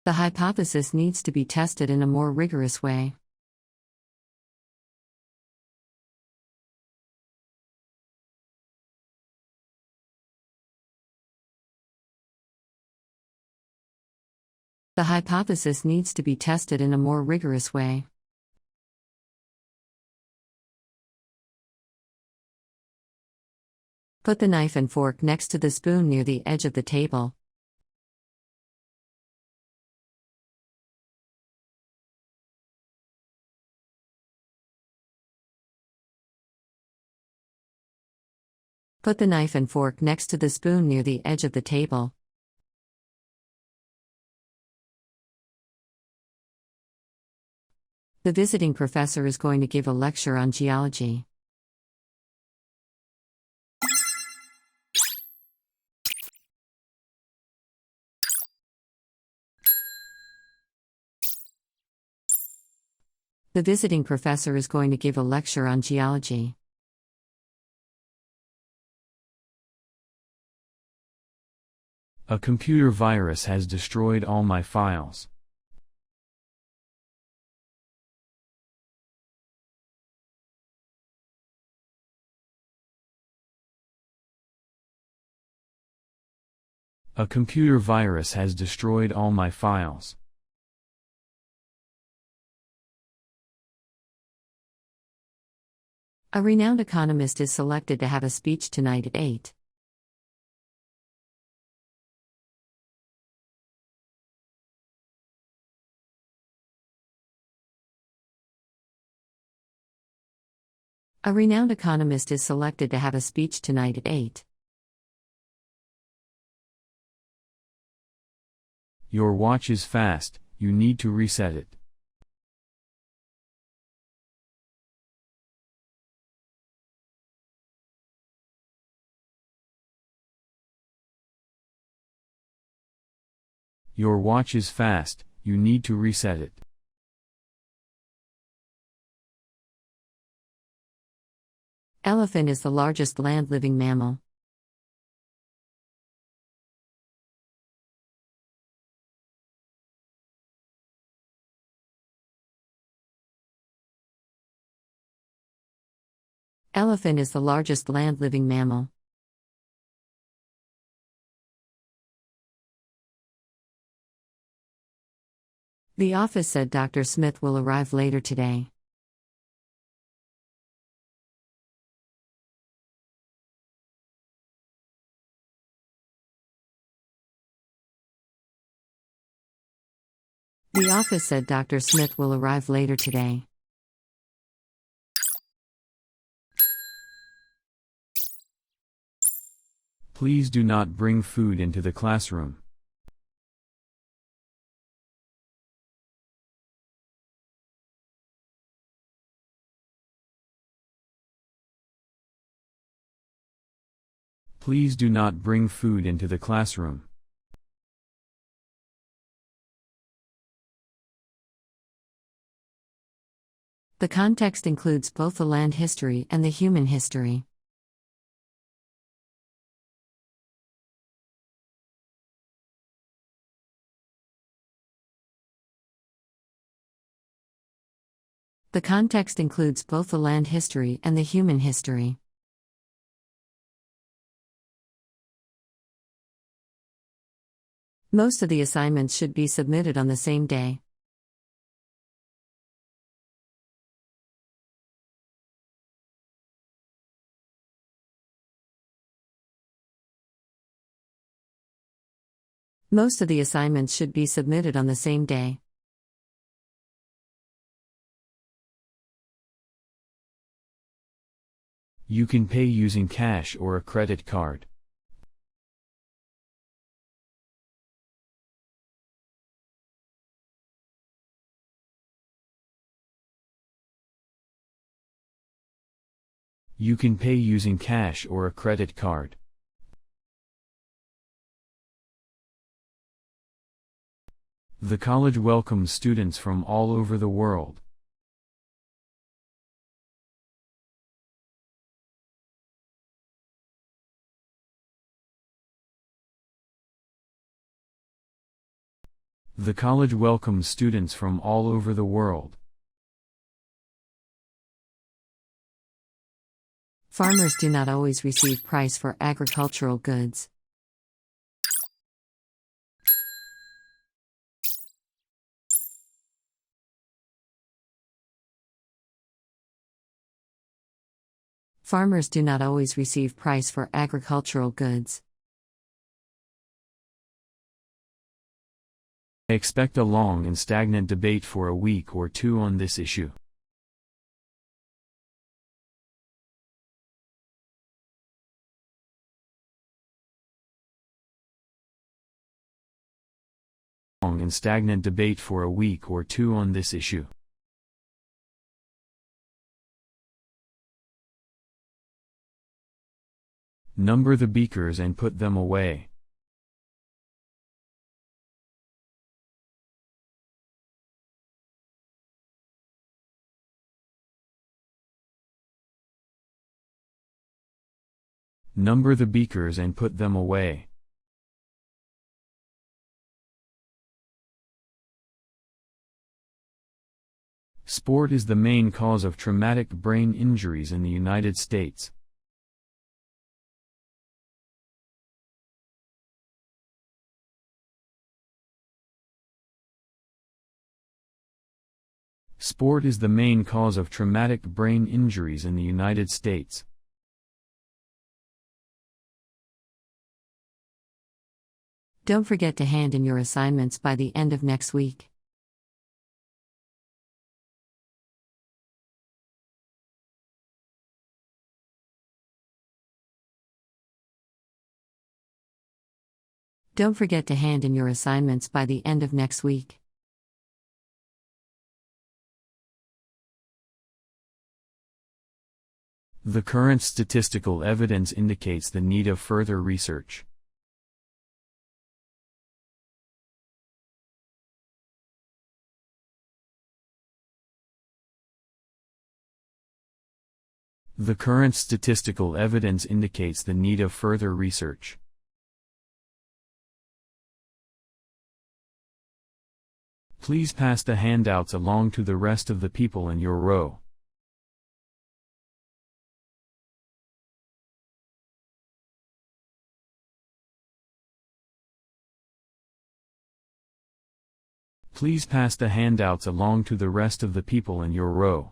The hypothesis needs to be tested in a more rigorous way. The hypothesis needs to be tested in a more rigorous way. Put the knife and fork next to the spoon near the edge of the table. Put the knife and fork next to the spoon near the edge of the table. The visiting professor is going to give a lecture on geology. The visiting professor is going to give a lecture on geology. A computer virus has destroyed all my files. A computer virus has destroyed all my files. A renowned economist is selected to have a speech tonight at 8. A renowned economist is selected to have a speech tonight at 8. Your watch is fast, you need to reset it. Your watch is fast, you need to reset it. Elephant is the largest land-living mammal. Elephant is the largest land-living mammal. The office said Dr. Smith will arrive later today. The office said Dr. Smith will arrive later today. Please do not bring food into the classroom. Please do not bring food into the classroom. The context includes both the land history and the human history. The context includes both the land history and the human history. Most of the assignments should be submitted on the same day. Most of the assignments should be submitted on the same day. You can pay using cash or a credit card. You can pay using cash or a credit card. The college welcomes students from all over the world. The college welcomes students from all over the world. Farmers do not always receive price for agricultural goods. Farmers do not always receive price for agricultural goods. I expect a long and stagnant debate for a week or two on this issue. Long and stagnant debate for a week or two on this issue. Number the beakers and put them away. Number the beakers and put them away. Sport is the main cause of traumatic brain injuries in the United States. Sport is the main cause of traumatic brain injuries in the United States. Don't forget to hand in your assignments by the end of next week. Don't forget to hand in your assignments by the end of next week. The current statistical evidence indicates the need of further research. The current statistical evidence indicates the need of further research. Please pass the handouts along to the rest of the people in your row. Please pass the handouts along to the rest of the people in your row.